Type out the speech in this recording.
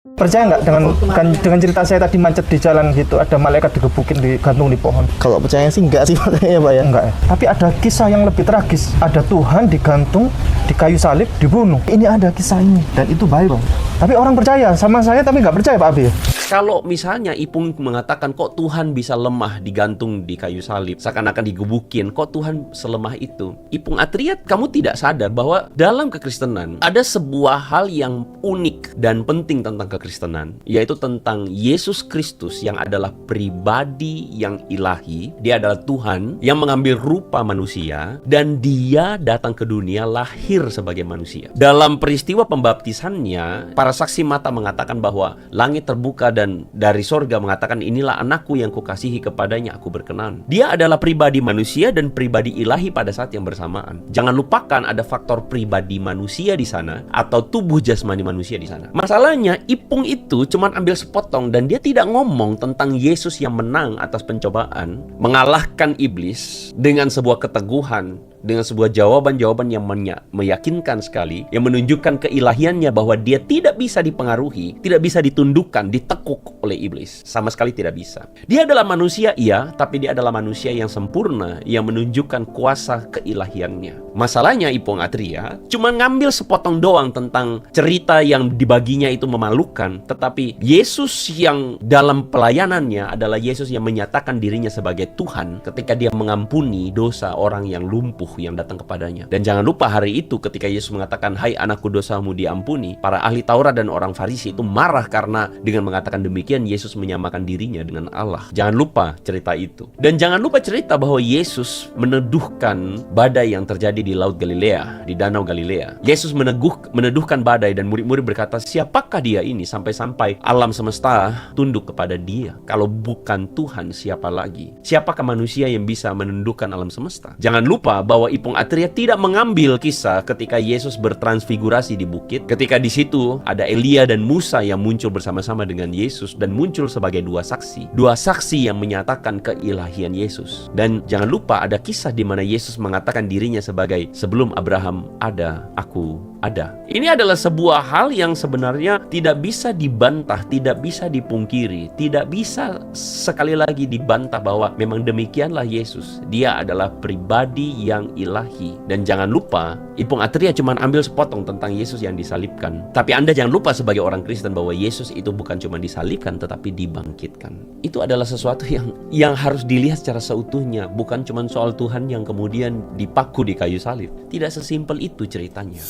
Percaya nggak dengan cerita saya tadi macet di jalan gitu, ada malaikat digebukin digantung di pohon? Kalau percaya sih enggak sih makanya Pak ya. Enggak ya. Tapi ada kisah yang lebih tragis. Ada Tuhan digantung di kayu salib, dibunuh. Ini ada kisah ini dan itu baik, Bang. Tapi orang percaya sama saya tapi nggak percaya Pak Abi. Kalau misalnya Ipung mengatakan kok Tuhan bisa lemah digantung di kayu salib, seakan-akan digebukin, kok Tuhan selemah itu? Ipung Atriat, kamu tidak sadar bahwa dalam kekristenan ada sebuah hal yang unik dan penting tentang kekristenan, yaitu tentang Yesus Kristus yang adalah pribadi yang ilahi. Dia adalah Tuhan yang mengambil rupa manusia dan dia datang ke dunia lahir sebagai manusia. Dalam peristiwa pembaptisannya, para saksi mata mengatakan bahwa langit terbuka dan dari sorga mengatakan, inilah anakku yang kukasihi, kepadanya aku berkenan. Dia adalah pribadi manusia dan pribadi ilahi pada saat yang bersamaan. Jangan lupakan ada faktor pribadi manusia di sana atau tubuh jasmani manusia di sana. Masalahnya Ipung itu cuma ambil sepotong dan dia tidak ngomong tentang Yesus yang menang atas pencobaan, mengalahkan iblis dengan sebuah keteguhan, dengan sebuah jawaban-jawaban yang meyakinkan sekali, yang menunjukkan keilahiannya bahwa dia tidak bisa dipengaruhi, tidak bisa ditundukkan, ditekuk oleh iblis. Sama sekali tidak bisa. Dia adalah manusia, iya, tapi dia adalah manusia yang sempurna, yang menunjukkan kuasa keilahiannya. Masalahnya Ipung Atria cuma ngambil sepotong doang tentang cerita yang dibaginya itu memalukan, tetapi Yesus yang dalam pelayanannya adalah Yesus yang menyatakan dirinya sebagai Tuhan ketika dia mengampuni dosa orang yang lumpuh yang datang kepadanya. Dan jangan lupa hari itu ketika Yesus mengatakan, hai anakku dosamu diampuni, para ahli Taurat dan orang Farisi itu marah karena dengan mengatakan demikian Yesus menyamakan dirinya dengan Allah. Jangan lupa cerita itu. Dan jangan lupa cerita bahwa Yesus meneduhkan badai yang terjadi di Laut Galilea, di Danau Galilea. Yesus meneduhkan badai dan murid-murid berkata, siapakah dia ini sampai-sampai alam semesta tunduk kepada dia? Kalau bukan Tuhan, siapa lagi? Siapakah manusia yang bisa menundukkan alam semesta? Jangan lupa bahwa Ipung Atria tidak mengambil kisah ketika Yesus bertransfigurasi di bukit. Ketika di situ ada Elia dan Musa yang muncul bersama-sama dengan Yesus dan muncul sebagai dua saksi. Dua saksi yang menyatakan keilahian Yesus. Dan jangan lupa ada kisah di mana Yesus mengatakan dirinya sebagai sebelum Abraham ada, aku ada. Ini adalah sebuah hal yang sebenarnya tidak bisa dibantah, tidak bisa dipungkiri, tidak bisa sekali lagi dibantah bahwa memang demikianlah Yesus. Dia adalah pribadi yang ilahi. Dan jangan lupa, Ipung Atria cuma ambil sepotong tentang Yesus yang disalibkan. Tapi Anda jangan lupa sebagai orang Kristen bahwa Yesus itu bukan cuma disalibkan tetapi dibangkitkan. Itu adalah sesuatu yang harus dilihat secara seutuhnya, bukan cuma soal Tuhan yang kemudian dipaku di kayu salib. Tidak sesimpel itu ceritanya.